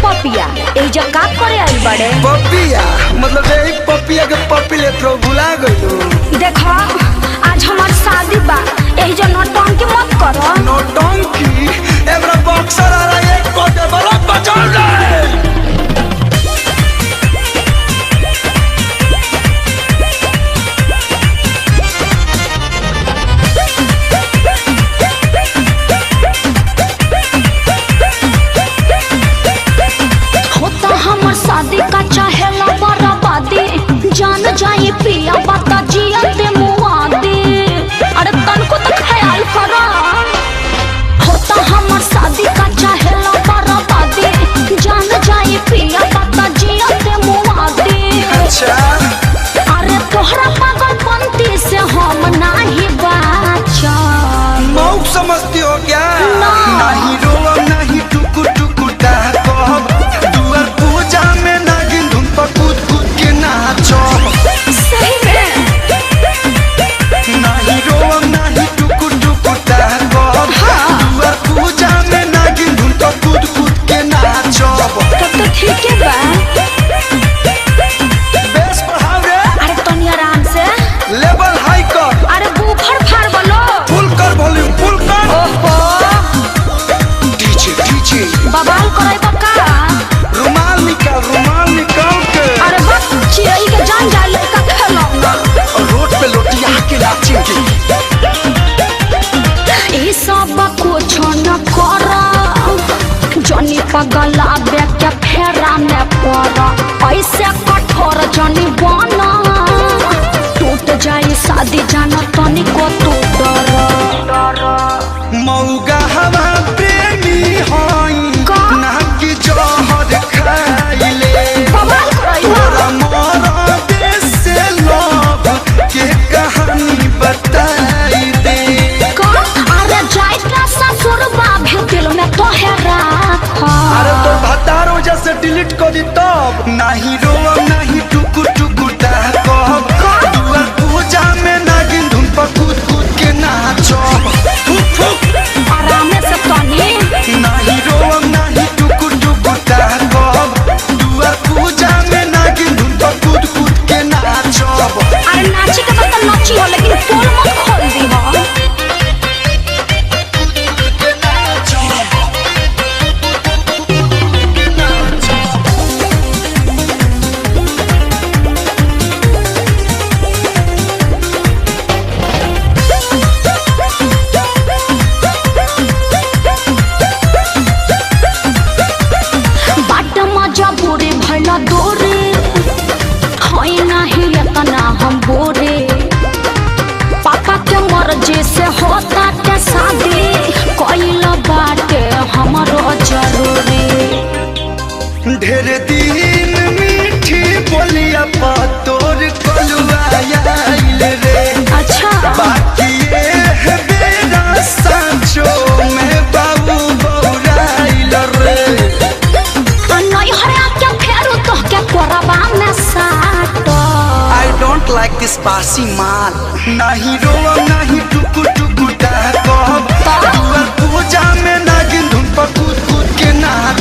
पपिया एजा का करे आई बड़े? पपिया मतलब यही पपिया के पपी ले तो भुला गइलो। देखो आज हमार शादी बा, एजा नौटंकी मत करो। नौटंकी एबरा बॉक्सर आ रहा है, कोटे बड़ा बचाव ले। हमर शादी का चाहेला बराबादी, जान जाए पिया बता जिया दे मुआदी। अरे तनको तो ख्याल करा, होता हमर शादी का चाहेला बराबादी, जान जाए पिया बता जिया दे मुआदी। अच्छा अरे तोहरा पागलपंती से हम नहीं बाचा। मौक समझती हो क्या? ना। नहीं रोवा नहीं टुकु टुकु कहब, दुआर पूजा में नागिन धुन पर कूद कूद के नाचो। सही में नहीं रोवा नहीं टुकु टुकु कहब, दुआर पूजा में नागिन धुन पर कूद कूद के नाचो। तब तो ठीक है बा। बेस बढ़ाओ रे। अरे तनी आराम से, लेवल हाई कर। अरे बूफर फाड़ बोलो। फुल कर वॉल्यूम फुल कर। ओहो डीजे डीजे बवाल करे बका। रुमाल निकाल के। अरे बस चिड़ै के जान जाए लड़का खेलौना। रोड पे लोटिया के नाचेंगे। ई सब कुछ न कर, जनी पगला के फेरा में पड़। ऐसे कठोर जनी बना, टूट जाए शादी जान तनी को तू डर। मौगा हवा प्रेमी होई का? ना कि जहर खाइले। बवाल करे तोरा मोरा देश से लव के कहानी बताई दे। अरे जाइता ससुरबा भेतिल में तोहे राख। अरे तो भतारो जैसे डिलीट कर दी तब। नहीं रोवा नहीं टुकु टुकु कहब, दुआर पूजा में नागिन धुन पर कूद कूद के नाचो। फुक फुक आराम से तनी। नहीं रोवा नहीं टुकु टुकु कहब, दुआर पूजा में नागिन धुन पर कूद कूद के नाचो। अरे नाची के बता नाची हो, लेकिन पोल मत खोल दी हो। के नाचो। बाट मजा बुरे भला दोरे, होई नहीं इतना हम बोरे। पापा के मर्जी से होता के शादी, कोइल बाटे हमरो जरूरी। ढेर दिन मीठी बोलिया पा तोर कलुआ आइल रे। अच्छा बाकी ये है बेरा सांचो में बाबू बौराइल रे। नहीं हरा क्या फेरू तो क्या कोरबा में साटो। I don't like this बासी माल। नहीं रोवा नहीं टुकु टुकु कहब, दुआर पूजा में नागिन धुन पर कूद कूद के नाच।